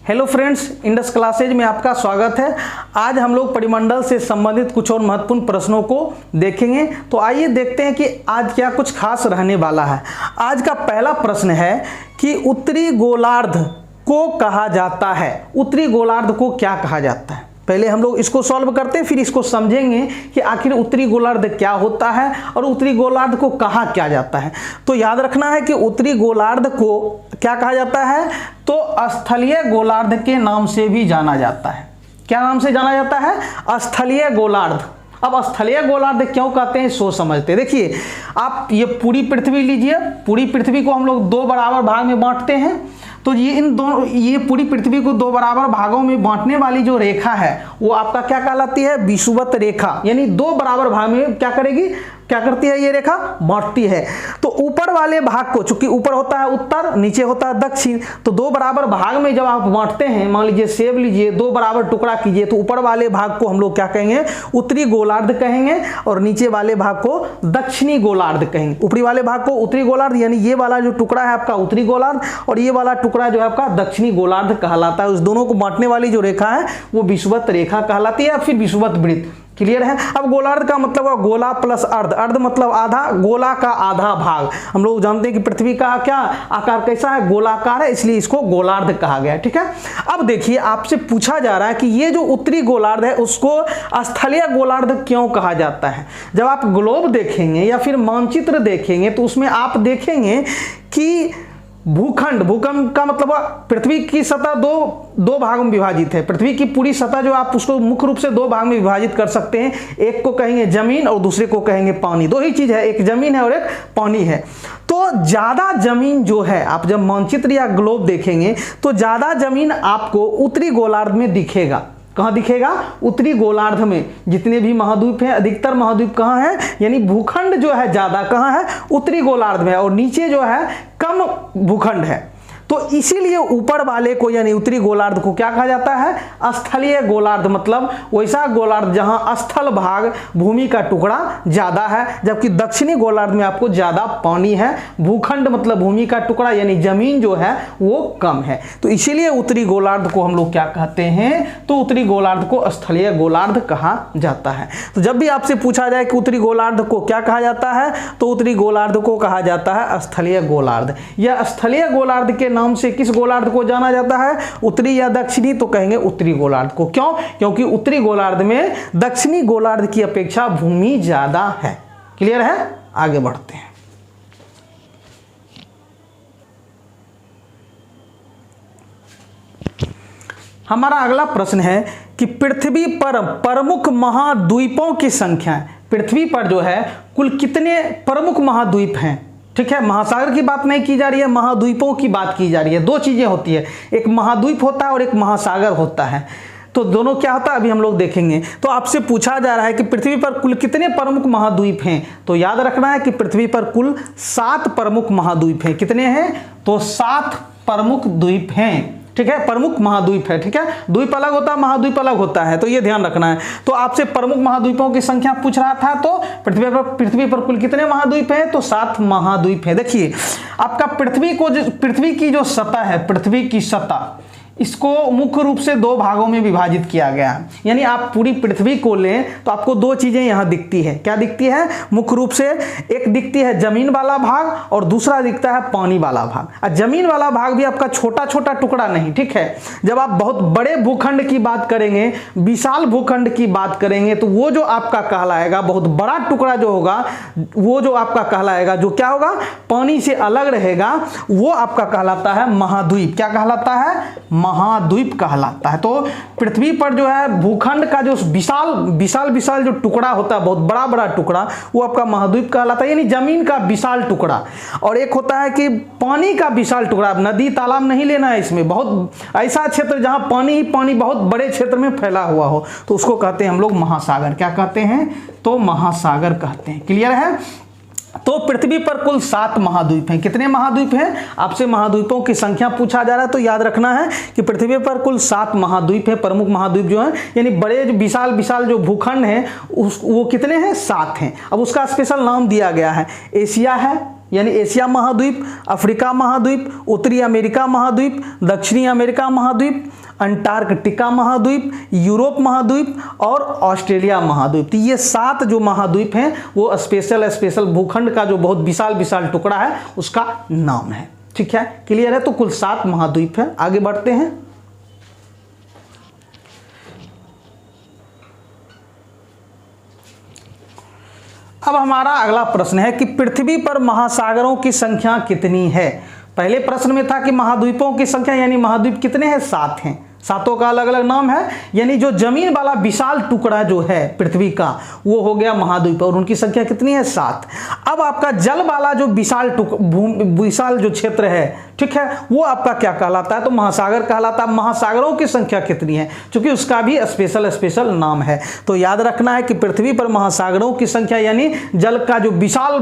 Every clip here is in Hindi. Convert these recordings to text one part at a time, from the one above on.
हेलो फ्रेंड्स, इंडस क्लासेज में आपका स्वागत है। आज हम लोग परिमंडल से संबंधित कुछ और महत्वपूर्ण प्रश्नों को देखेंगे। तो आइए देखते हैं कि आज क्या कुछ खास रहने वाला है। आज का पहला प्रश्न है कि उत्तरी गोलार्ध को कहा जाता है। उत्तरी गोलार्ध को क्या कहा जाता है? पहले हम लोग इसको सॉल्व करते हैं, फिर इसको समझेंगे कि आखिर उत्तरी गोलार्ध क्या होता है और उत्तरी गोलार्ध को कहा क्या जाता है। तो याद रखना है कि उत्तरी गोलार्ध को क्या कहा जाता है, तो स्थलीय गोलार्ध के नाम से भी जाना जाता है। क्या नाम से जाना जाता है? स्थलीय गोलार्ध। अब स्थलीय गोलार्ध क्यों कहते हैं सो समझते हैं। देखिए, आप ये पूरी पृथ्वी लीजिए। पूरी पृथ्वी को हम लोग दो बराबर भाग में बांटते हैं। तो ये पूरी पृथ्वी को दो बराबर भागों में बांटने वाली जो रेखा है वो आपका क्या कहलाती है? विषुवत रेखा। यानी दो बराबर भाग में क्या करेगी, क्या करती है ये रेखा? बांटती है। तो ऊपर वाले भाग को, चूंकि ऊपर होता है उत्तर, नीचे होता है दक्षिण, तो दो बराबर भाग में जब आप बांटते हैं, मान लीजिए सेब लीजिए, दो बराबर टुकड़ा कीजिए, तो ऊपर वाले भाग को हम लोग क्या कहेंगे? उत्तरी गोलार्ध कहेंगे, और नीचे वाले भाग को दक्षिणी गोलार्ध कहेंगे। ऊपरी वाले भाग को उत्तरी गोलार्ध, यानी ये वाला जो टुकड़ा है आपका उत्तरी गोलार्ध, और ये वाला टुकड़ा जो है आपका दक्षिणी गोलार्ध कहलाता है। उस दोनों को बांटने वाली जो रेखा है वो विषुवत रेखा कहलाती है, फिर विषुवत वृत्त। क्लियर है? अब गोलार्ध का मतलब है गोला प्लस अर्ध। अर्ध मतलब आधा, गोला का आधा भाग। हम लोग जानते हैं कि पृथ्वी का क्या आकार कैसा है? गोलाकार है, इसलिए इसको गोलार्ध कहा गया है। ठीक है। अब देखिए, आपसे पूछा जा रहा है कि ये जो उत्तरी गोलार्ध है उसको स्थलीय गोलार्ध क्यों कहा जाता है। जब आप ग्लोब देखेंगे या फिर मानचित्र देखेंगे तो उसमें आप देखेंगे कि भूखंड, भूखंड का मतलब पृथ्वी की सतह दो भागों में विभाजित है। पृथ्वी की पूरी सतह जो आप उसको मुख्य रूप से दो भाग में विभाजित कर सकते हैं। एक को कहेंगे जमीन और दूसरे को कहेंगे पानी। दो ही चीज है, एक जमीन है और एक पानी है। तो ज्यादा जमीन जो है, आप जब मानचित्र या ग्लोब देखेंगे तो ज्यादा जमीन आपको उत्तरी गोलार्ध में दिखेगा। कहां दिखेगा? उत्तरी गोलार्ध में। जितने भी महाद्वीप हैं, अधिकतर महाद्वीप कहां है, यानी भूखंड जो है ज्यादा कहां है? उत्तरी गोलार्ध में, और नीचे जो है कम भूखंड है। तो इसीलिए ऊपर वाले को यानी उत्तरी गोलार्ध को क्या कहा जाता है? स्थलीय गोलार्ध। मतलब वैसा गोलार्ध जहां स्थल भाग, भूमि का टुकड़ा ज्यादा है, जबकि दक्षिणी गोलार्ध में आपको ज्यादा पानी है। भूखंड मतलब भूमि का टुकड़ा यानी जमीन जो है वो कम है। तो इसीलिए उत्तरी गोलार्ध को हम लोग क्या कहते हैं? तो उत्तरी गोलार्ध को स्थलीय गोलार्ध कहा जाता है। तो जब भी आपसे पूछा जाए कि उत्तरी गोलार्ध को क्या कहा जाता है, तो उत्तरी गोलार्ध को कहा जाता है स्थलीय गोलार्ध। यह स्थलीय गोलार्ध के नाम से किस गोलार्ध को जाना जाता है? उत्तरी या दक्षिणी? तो कहेंगे उत्तरी गोलार्ध को। क्यों? क्योंकि उत्तरी गोलार्ध में दक्षिणी गोलार्ध की अपेक्षा भूमि ज्यादा है। क्लियर है? आगे बढ़ते हैं। हमारा अगला प्रश्न है कि पृथ्वी पर प्रमुख महाद्वीपों की संख्या। पृथ्वी पर जो है कुल कितने प्रमुख महाद्वीप हैं? ठीक है, महासागर की बात नहीं की जा रही है, महाद्वीपों की बात की जा रही है। दो चीजें होती है, एक महाद्वीप होता है और एक महासागर होता है। तो दोनों क्या होता है अभी हम लोग देखेंगे। तो आपसे पूछा जा रहा है कि पृथ्वी पर कुल कितने प्रमुख महाद्वीप हैं। तो याद रखना है कि पृथ्वी पर कुल 7 प्रमुख महाद्वीप हैं। कितने हैं? तो 7 प्रमुख द्वीप हैं। ठीक है, प्रमुख महाद्वीप है। ठीक है, द्वीप अलग होता है, महाद्वीप अलग होता है, तो ये ध्यान रखना है। तो आपसे प्रमुख महाद्वीपों की संख्या पूछ रहा था। तो पृथ्वी पर कुल कितने महाद्वीप हैं? तो 7 महाद्वीप है। देखिए, आपका पृथ्वी की जो सतह है, पृथ्वी की सतह, इसको मुख्य रूप से दो भागों में विभाजित किया गया है। यानी आप पूरी पृथ्वी को लें तो आपको दो चीजें यहां दिखती है। क्या दिखती है? मुख्य रूप से एक दिखती है जमीन वाला भाग और दूसरा दिखता है पानी वाला भाग। और जमीन वाला भाग भी आपका छोटा छोटा टुकड़ा नहीं। ठीक है, जब आप बहुत बड़े भूखंड की बात करेंगे, विशाल भूखंड की बात करेंगे, तो वो जो आपका कहलाएगा बहुत बड़ा टुकड़ा जो होगा, वो जो आपका कहलाएगा, जो क्या होगा, पानी से अलग रहेगा, वो आपका कहलाता है महाद्वीप। क्या कहलाता है? महाद्वीप कहलाता है। तो पृथ्वी पर जो है भूखंड का जो विशाल जो टुकड़ा होता है, बहुत बड़ा बड़ा टुकड़ा, वो आपका महाद्वीप कहलाता है, यानी जमीन का विशाल टुकड़ा। और एक होता है कि पानी का विशाल टुकड़ा। नदी तालाब नहीं लेना है इसमें, बहुत ऐसा क्षेत्र जहां पानी ही पानी बहुत बड़े क्षेत्र में फैला हुआ हो, तो उसको कहते हैं हम लोग महासागर। क्या कहते हैं? तो महासागर कहते हैं। क्लियर है? तो पृथ्वी पर कुल 7 महाद्वीप हैं। कितने महाद्वीप हैं? आपसे महाद्वीपों की संख्या पूछा जा रहा है, तो याद रखना है कि पृथ्वी पर कुल 7 महाद्वीप हैं। प्रमुख महाद्वीप जो हैं, यानी बड़े जो विशाल जो भूखंड हैं वो कितने हैं? 7 हैं। अब उसका स्पेशल नाम दिया गया है। एशिया है, यानी एशिया महाद्वीप, अफ्रीका महाद्वीप, उत्तरी अमेरिका महाद्वीप, दक्षिणी अमेरिका महाद्वीप, अंटार्कटिका महाद्वीप, यूरोप महाद्वीप और ऑस्ट्रेलिया महाद्वीप। तो ये 7 जो महाद्वीप हैं वो स्पेशल भूखंड का जो बहुत विशाल टुकड़ा है उसका नाम है। ठीक है, क्लियर है। तो कुल 7 महाद्वीप है। आगे बढ़ते हैं। अब हमारा अगला प्रश्न है कि पृथ्वी पर महासागरों की संख्या कितनी है। पहले प्रश्न में था कि महाद्वीपों की संख्या, यानी महाद्वीप कितने हैं, 7 हैं। 7 का अलग अलग नाम है, यानी जो जमीन वाला विशाल टुकड़ा जो है पृथ्वी का वो हो गया महाद्वीप और उनकी संख्या कितनी है, 7। अब आपका जल वाला जो विशाल जो क्षेत्र है, ठीक है, वो आपका क्या कहलाता है, तो महासागर कहलाता है। महासागरों की संख्या कितनी है, क्योंकि उसका भी स्पेशल नाम है। तो याद रखना है कि पृथ्वी पर महासागरों की संख्या यानी जल का जो विशाल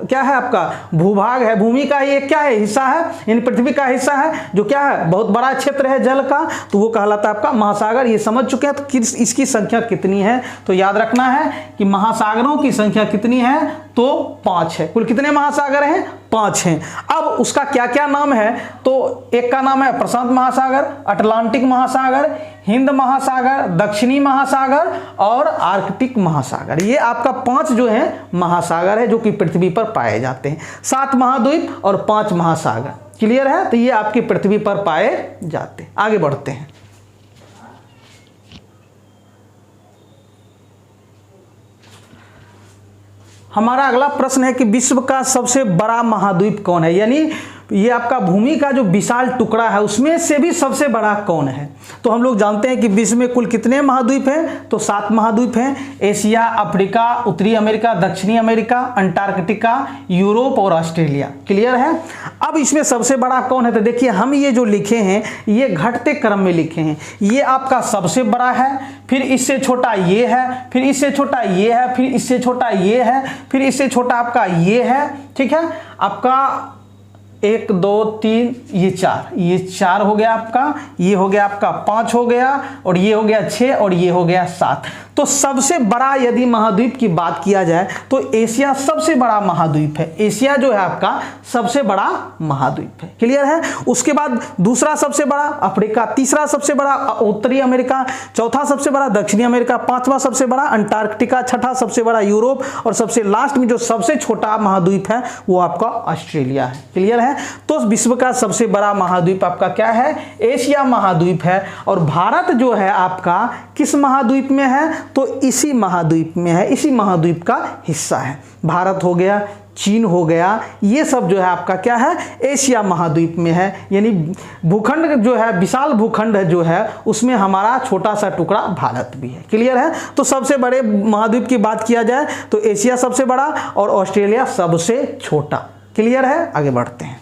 क्या है आपका भूभाग है, भूमि का ये क्या है, हिस्सा है, यानी पृथ्वी का हिस्सा है जो क्या है बहुत बड़ा क्षेत्र है जल का, तो वो कहलाता है आपका महासागर। ये समझ चुके हैं। तो इसकी संख्या कितनी है, तो याद रखना है कि महासागरों की संख्या कितनी है, तो 5 है। कुल कितने महासागर हैं, 5 हैं। अब उसका क्या क्या नाम है, तो एक का नाम है प्रशांत महासागर, अटलांटिक महासागर, हिंद महासागर, दक्षिणी महासागर और आर्कटिक महासागर। ये आपका 5 जो है महासागर है जो कि पृथ्वी पर पाए जाते हैं। 7 महाद्वीप और 5 महासागर। क्लियर है। तो ये आपकी पृथ्वी पर पाए जाते हैं। आगे बढ़ते हैं। हमारा अगला प्रश्न है कि विश्व का सबसे बड़ा महाद्वीप कौन है, यानी ये आपका भूमि का जो विशाल टुकड़ा है उसमें से भी सबसे बड़ा कौन है। तो हम लोग जानते हैं कि विश्व में कुल कितने महाद्वीप हैं, तो 7 महाद्वीप हैं। एशिया, अफ्रीका, उत्तरी अमेरिका, दक्षिणी अमेरिका, अंटार्कटिका, यूरोप और ऑस्ट्रेलिया। क्लियर है। अब इसमें सबसे बड़ा कौन है, तो देखिए हम ये जो लिखे हैं ये घटते क्रम में लिखे हैं। ये आपका सबसे बड़ा है, फिर इससे छोटा ये है, फिर इससे छोटा ये है, फिर इससे छोटा ये है, फिर इससे छोटा आपका ये है। ठीक है, आपका 1 2 3 ये 4 हो गया आपका, ये हो गया आपका 5 हो गया, और ये हो गया 6 और ये हो गया 7। तो सबसे बड़ा यदि महाद्वीप की बात किया जाए तो एशिया सबसे बड़ा महाद्वीप है। एशिया जो है आपका सबसे बड़ा महाद्वीप है। क्लियर है। उसके बाद दूसरा सबसे बड़ा अफ्रीका, तीसरा सबसे बड़ा उत्तरी अमेरिका, चौथा सबसे बड़ा दक्षिणी अमेरिका, 5वां सबसे बड़ा अंटार्कटिका, 6ठा सबसे बड़ा यूरोप और सबसे लास्ट में जो सबसे छोटा महाद्वीप है वो आपका ऑस्ट्रेलिया है। क्लियर है। तो विश्व का सबसे बड़ा महाद्वीप आपका क्या है, एशिया महाद्वीप है। और भारत जो है आपका किस महाद्वीप में है, तो इसी महाद्वीप में है, इसी महाद्वीप का हिस्सा है। भारत हो गया, चीन हो गया, ये सब जो है आपका क्या है, एशिया महाद्वीप में है। यानी भूखंड जो है विशाल भूखंड जो है उसमें हमारा छोटा सा टुकड़ा भारत भी है। क्लियर है। तो सबसे बड़े महाद्वीप की बात किया जाए तो एशिया सबसे बड़ा और ऑस्ट्रेलिया सबसे छोटा। क्लियर है। आगे बढ़ते हैं।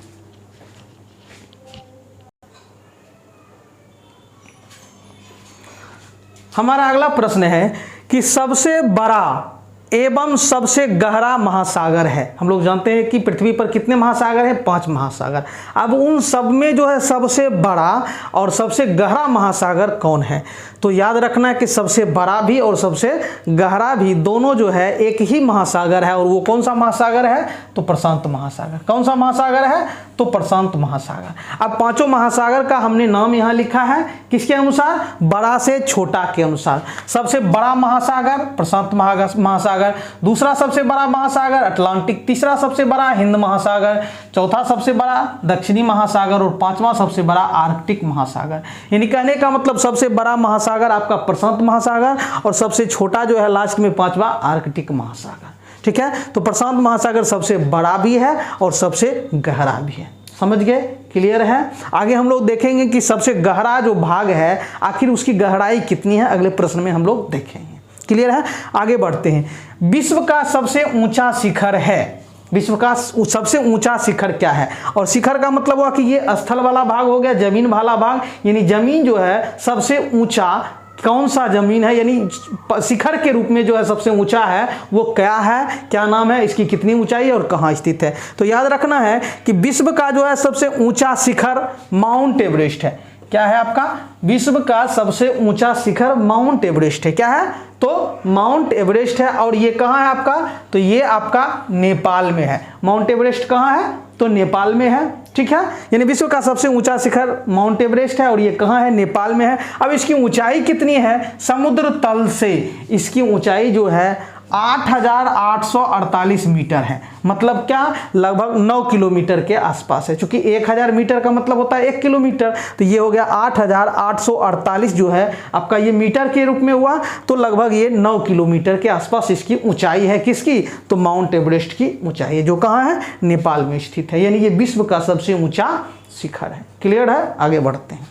हमारा अगला प्रश्न है कि सबसे बड़ा एवं सबसे गहरा महासागर है। हम लोग जानते हैं कि पृथ्वी पर कितने महासागर हैं, 5 महासागर। अब उन सब में जो है सबसे बड़ा और सबसे गहरा महासागर कौन है, तो याद रखना है कि सबसे बड़ा भी और सबसे गहरा भी दोनों जो है एक ही महासागर है। और वो कौन सा महासागर है, तो प्रशांत महासागर। कौन सा महासागर है, तो प्रशांत महासागर। अब 5 महासागर का हमने नाम यहाँ लिखा है किसके अनुसार, बड़ा से छोटा के अनुसार। सबसे बड़ा महासागर प्रशांत महासागर, दूसरा सबसे बड़ा महासागर अटलांटिक, तीसरा सबसे बड़ा हिंद महासागर, चौथा सबसे बड़ा दक्षिणी महासागर और 5वां सबसे बड़ा आर्कटिक महासागर। यानी कहने का मतलब सबसे बड़ा महासागर आपका प्रशांत महासागर और सबसे छोटा जो है लास्ट में 5वां आर्कटिक महासागर। ठीक है। तो प्रशांत महासागर सबसे बड़ा भी है और सबसे गहरा भी है। समझ गए। क्लियर है। आगे हम लोग देखेंगे कि सबसे गहरा जो भाग है आखिर उसकी गहराई कितनी है, अगले प्रश्न में हम लोग देखेंगे। क्लियर है। आगे बढ़ते हैं। विश्व का सबसे ऊंचा शिखर है, विश्व का सबसे ऊंचा शिखर क्या है, और शिखर का मतलब हुआ कि ये स्थल वाला भाग हो गया, जमीन वाला भाग, यानी जमीन जो है सबसे ऊंचा कौन सा जमीन है, यानी शिखर के रूप में जो है सबसे ऊंचा है वो क्या है, क्या नाम है, इसकी कितनी ऊंचाई है और कहाँ स्थित है। तो याद रखना है कि विश्व का जो है सबसे ऊंचा शिखर माउंट एवरेस्ट है। क्या है आपका? विश्व का सबसे ऊंचा शिखर माउंट एवरेस्ट है। क्या है? तो माउंट एवरेस्ट है। और ये कहाँ है आपका? तो ये आपका नेपाल में है। माउंट एवरेस्ट कहाँ है? तो नेपाल में है। ठीक है, यानी विश्व का सबसे ऊंचा शिखर माउंट एवरेस्ट है और ये कहाँ है? नेपाल में है। अब इसकी ऊंचाई कितनी है? समुद्र तल से इसकी ऊंचाई जो है 8,848 मीटर है। मतलब क्या? लगभग 9 किलोमीटर के आसपास है। क्योंकि 1000 मीटर का मतलब होता है 1 किलोमीटर, तो ये हो गया 8,848 जो है आपका, ये मीटर के रूप में हुआ, तो लगभग ये 9 किलोमीटर के आसपास इसकी ऊंचाई है। किसकी? तो माउंट एवरेस्ट की ऊंचाई है, जो कहाँ है? नेपाल में स्थित है। यानी ये विश्व का सबसे ऊंचा शिखर है। क्लियर है? आगे बढ़ते हैं।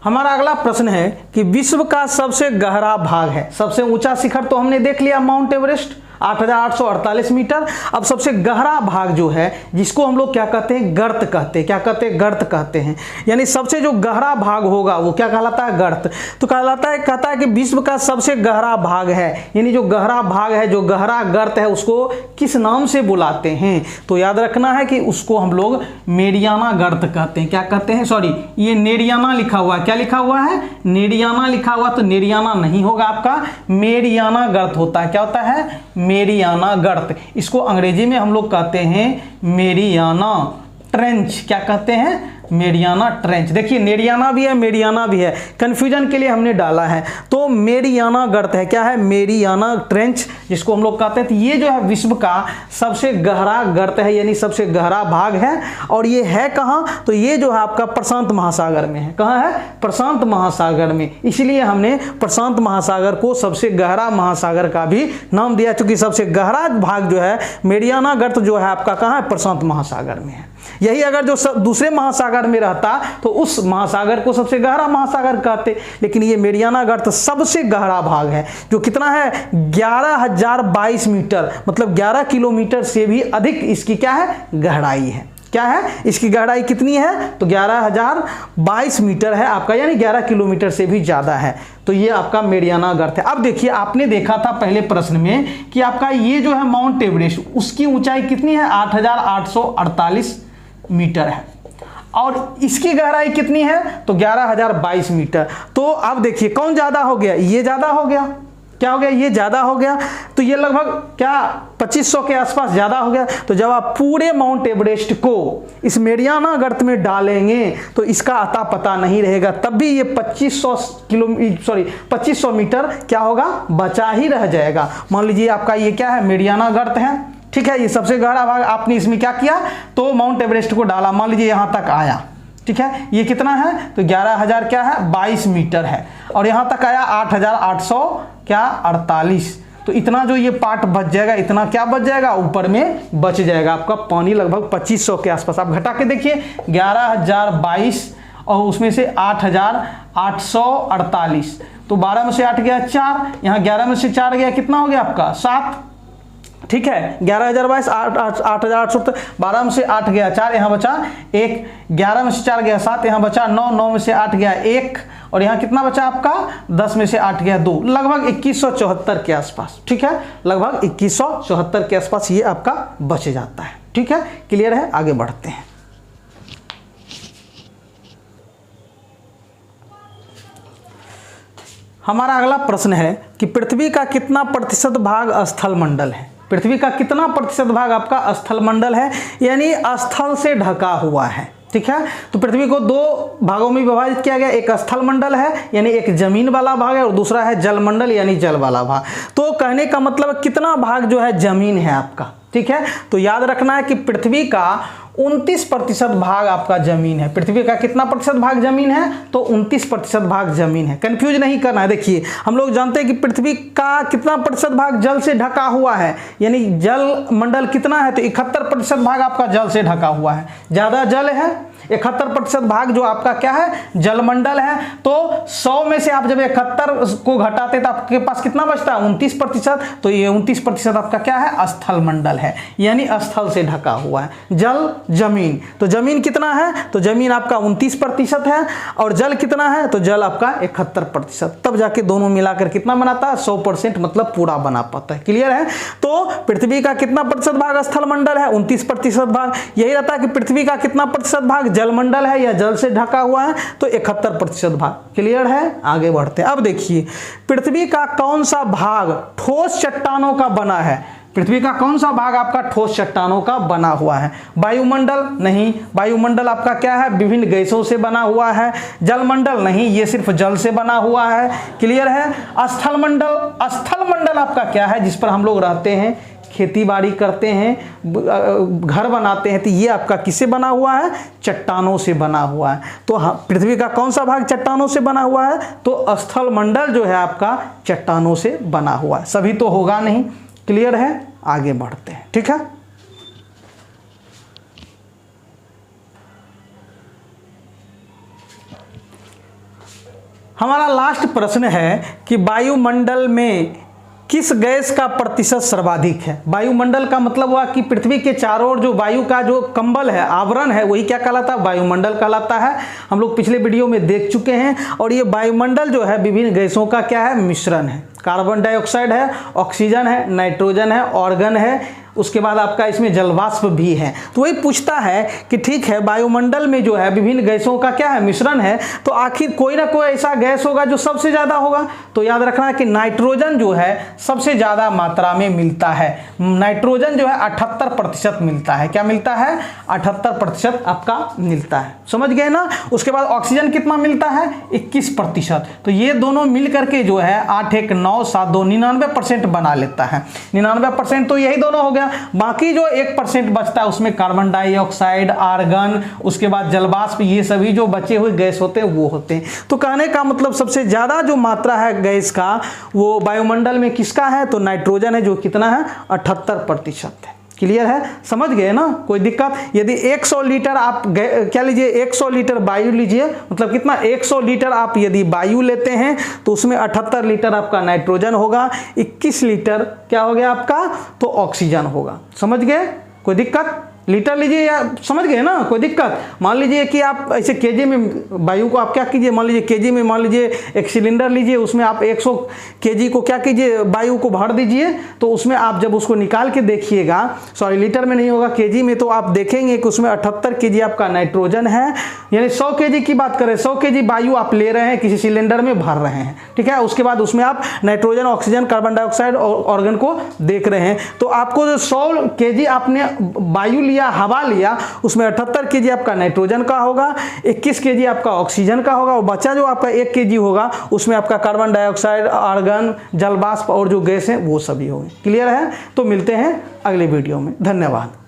हमारा अगला प्रश्न है कि विश्व का सबसे गहरा भाग है। सबसे ऊंचा शिखर तो हमने देख लिया माउंट एवरेस्ट 8,848 मीटर। अब सबसे गहरा भाग जो है, जिसको हम लोग क्या कहते हैं? गर्त कहते हैं। क्या कहते हैं? गर्त कहते हैं। यानी सबसे जो गहरा भाग होगा वो क्या कहलाता है? गर्त। तो कहलाता है, कहता है कि विश्व का सबसे गहरा भाग है, यानी जो गहरा भाग है, जो गहरा गर्त है, उसको किस नाम से बुलाते हैं? तो याद रखना है कि उसको हम लोग मेरियाना गर्त कहते हैं। क्या कहते हैं? सॉरी, ये नेरियाना लिखा हुआ है। क्या लिखा हुआ है? नेरियाना लिखा हुआ, तो नेरियाना नहीं होगा आपका, मेरियाना गर्त होता है। क्या होता है? मेरियाना गर्त। इसको अंग्रेजी में हम लोग कहते हैं मेरियाना ट्रेंच। क्या कहते हैं? Mariana trench. देखिए नेरियाना भी है, मेरियाना भी है, कंफ्यूजन के लिए हमने डाला है। तो मेरियाना गर्त है। क्या है? मेरियाना ट्रेंच, जिसको हम लोग कहते हैं। तो ये जो है विश्व का सबसे गहरा गर्त है, यानी सबसे गहरा भाग है। और ये है कहाँ? तो ये जो है आपका प्रशांत महासागर में है। कहाँ है? प्रशांत महासागर में। इसलिए हमने प्रशांत महासागर को सबसे गहरा महासागर का भी नाम दिया, क्योंकि सबसे गहरा भाग जो है मेरियाना गर्त जो है आपका कहाँ है? प्रशांत महासागर में है। यही अगर जो दूसरे महासागर में रहता तो उस महासागर को सबसे गहरा महासागर कहते, लेकिन ये मेरियाना गर्त सबसे गहरा भाग है, जो कितना है? 11,022 मीटर, मतलब 11 किलोमीटर से भी अधिक इसकी क्या है? गहराई है। क्या है? इसकी गहराई कितनी है? तो 11,022 मीटर है आपका, यानी 11 किलोमीटर से भी ज्यादा है। तो ये आपका मेरियाना गर्त है। अब देखिए, आपने देखा था पहले प्रश्न में कि आपका ये जो है माउंट एवरेस्ट, उसकी ऊंचाई कितनी है? 8,848 मीटर है, और इसकी गहराई कितनी है? तो 11,022 मीटर। तो अब देखिए कौन ज्यादा हो गया? ये ज्यादा हो गया। क्या हो गया? ये ज्यादा हो गया। तो ये लगभग क्या 2500 के आसपास ज्यादा हो गया। तो जब आप पूरे माउंट एवरेस्ट को इस मेरियाना गर्त में डालेंगे तो इसका अता पता नहीं रहेगा, तब भी ये 2500 मीटर क्या होगा? बचा ही रह जाएगा। मान लीजिए आपका ये क्या है? मेरियाना गर्त है। ठीक है, ये सबसे गहरा भाग। आपने इसमें क्या किया? तो माउंट एवरेस्ट को डाला, मान लीजिए यहां तक आया। ठीक है, ये कितना है? तो 11,000 क्या है? 22 मीटर है। और यहां तक आया 8,848। तो इतना जो ये पार्ट बच जाएगा, इतना क्या बच जाएगा? ऊपर में बच जाएगा आपका पानी, लगभग 2500 के आसपास। आप घटा के देखिए, 11,022 और उसमें से 8,848, तो 12 में से 8 गया 4, यहाँ 11 में से 4 गया, कितना हो गया आपका? 7। ठीक है, 11,022, 8,800, 12 में से 8 गया 4, यहाँ बचा 1, 11 में से 4 गया 7, यहाँ बचा 9, 9 में से 8 गया 1, और यहाँ कितना बचा आपका? 10 में से 8 गया 2, लगभग 2174 के आसपास। ठीक है, लगभग 2174 के आसपास ये आपका बच जाता है। ठीक है, क्लियर है? आगे बढ़ते हैं। हमारा अगला प्रश्न है कि पृथ्वी का कितना प्रतिशत भाग स्थल मंडल है? पृथ्वी का कितना प्रतिशत भाग आपका स्थल मंडल है, यानी स्थल से ढका हुआ है। ठीक है, तो पृथ्वी को 2 भागों में विभाजित किया गया। एक स्थल मंडल है, यानी एक जमीन वाला भाग है, और दूसरा है जल मंडल, यानी जल वाला भाग। तो कहने का मतलब कितना भाग जो है जमीन है आपका। ठीक है, तो याद रखना है कि पृथ्वी का 29% भाग आपका जमीन है। पृथ्वी का कितना प्रतिशत भाग जमीन है? तो 29% भाग जमीन है। कंफ्यूज नहीं करना है। देखिए, हम लोग जानते हैं कि पृथ्वी का कितना प्रतिशत भाग जल से ढका हुआ है, यानी जल मंडल कितना है? तो 71% भाग आपका जल से ढका हुआ है। ज्यादा जल है 71% भाग जो आपका क्या है जलमंडल है। तो 100 में से आप जब 71 को घटाते तो आपके पास कितना बचता है 29%। तो ये 29% आपका क्या है स्थल मंडल है, यानी स्थल से ढका हुआ है। जल जमीन, तो जमीन कितना है, तो जमीन आपका 29% है और जल कितना है, तो जल आपका 71%। तब जाके दोनों मिलाकर कितना बनाता है 100%, मतलब पूरा बना पाता है। क्लियर है। तो पृथ्वी का कितना प्रतिशत भाग स्थल मंडल है 29% भाग। यही रहता है कि पृथ्वी का कितना प्रतिशत भाग जलमंडल है या जल से ढका हुआ है, तो 71% भाग। क्लियर है। आगे बढ़ते हैं। अब देखिए पृथ्वी का कौन सा भाग ठोस चट्टानों का बना है। पृथ्वी का कौन सा भाग आपका ठोस चट्टानों का बना हुआ है। वायुमंडल नहीं, वायुमंडल आपका क्या है विभिन्न गैसों से बना हुआ है। जलमंडल नहीं, ये सिर्फ जल से बना हुआ है। क्लियर है। स्थल मंडल, स्थल मंडल आपका क्या है जिस पर हम लोग रहते हैं, खेती बाड़ी करते हैं, घर बनाते हैं, तो ये आपका किससे बना हुआ है चट्टानों से बना हुआ है। तो पृथ्वी का कौन सा भाग चट्टानों से बना हुआ है, तो स्थल मंडल जो है आपका चट्टानों से बना हुआ है। सभी तो होगा नहीं। क्लियर है। आगे बढ़ते हैं। ठीक है। हमारा लास्ट प्रश्न है कि वायुमंडल में किस गैस का प्रतिशत सर्वाधिक है। वायुमंडल का मतलब हुआ कि पृथ्वी के चारों ओर जो वायु का जो कंबल है, आवरण है, वही क्या कहलाता है वायुमंडल कहलाता है। हम लोग पिछले वीडियो में देख चुके हैं। और ये वायुमंडल जो है विभिन्न गैसों का क्या है मिश्रण है। कार्बन डाइऑक्साइड है, ऑक्सीजन है, नाइट्रोजन है, ऑर्गन है, उसके बाद आपका इसमें जलवाष्प भी है। तो वही पूछता है कि ठीक है वायुमंडल में जो है विभिन्न गैसों का क्या है मिश्रण है, तो आखिर कोई ना कोई ऐसा गैस होगा जो सबसे ज़्यादा होगा। तो याद रखना है कि नाइट्रोजन जो है सबसे ज़्यादा मात्रा में मिलता है। नाइट्रोजन जो है 78% मिलता है। क्या मिलता है 78% आपका मिलता है। समझ गए ना। उसके बाद ऑक्सीजन कितना मिलता है 21%। तो ये दोनों मिल करके जो है 8 1 9 7 2 99% बना लेता है। 99% तो यही दोनों हो गया। बाकी जो 1% बचता है उसमें कार्बन डाइऑक्साइड, आर्गन, उसके बाद जलवाष्प, ये सभी जो बचे हुए गैस होते हैं वो होते हैं। तो कहने का मतलब सबसे ज्यादा जो मात्रा है गैस का वो वायुमंडल में किसका है, तो नाइट्रोजन है, जो कितना है 78% है। क्लियर है। समझ गए ना। कोई दिक्कत। यदि 100 लीटर आप क्या लीजिए 100 लीटर वायु लीजिए, मतलब कितना 100 लीटर आप यदि वायु लेते हैं तो उसमें 78 लीटर आपका नाइट्रोजन होगा, 21 लीटर क्या हो गया आपका तो ऑक्सीजन होगा। समझ गए। कोई दिक्कत। लीटर लीजिए या समझ गए ना। कोई दिक्कत। मान लीजिए कि आप ऐसे केजी में वायु को आप क्या कीजिए, मान लीजिए केजी में, मान लीजिए एक सिलेंडर लीजिए, उसमें आप 100 केजी को क्या कीजिए वायु को भर दीजिए। तो उसमें आप जब उसको निकाल के देखिएगा, सॉरी लीटर में नहीं होगा केजी में, तो आप देखेंगे कि उसमें 78 केजी आपका नाइट्रोजन है। यानी 100 केजी की बात करें, 100 केजी वायु आप ले रहे हैं किसी सिलेंडर में भर रहे हैं। ठीक है। उसके बाद उसमें आप नाइट्रोजन, ऑक्सीजन, कार्बन डाइऑक्साइड और ऑर्गन को देख रहे हैं। तो आपको जो 100 केजी आपने वायु लिया, हवा लिया, उसमें 78 केजी आपका नाइट्रोजन का होगा, 21 केजी आपका ऑक्सीजन का होगा और बचा जो आपका 1 केजी होगा उसमें आपका कार्बन डाइऑक्साइड, आर्गन, जलवाष्प और जो गैस है वो सभी होंगे। क्लियर है। तो मिलते हैं अगले वीडियो में। धन्यवाद।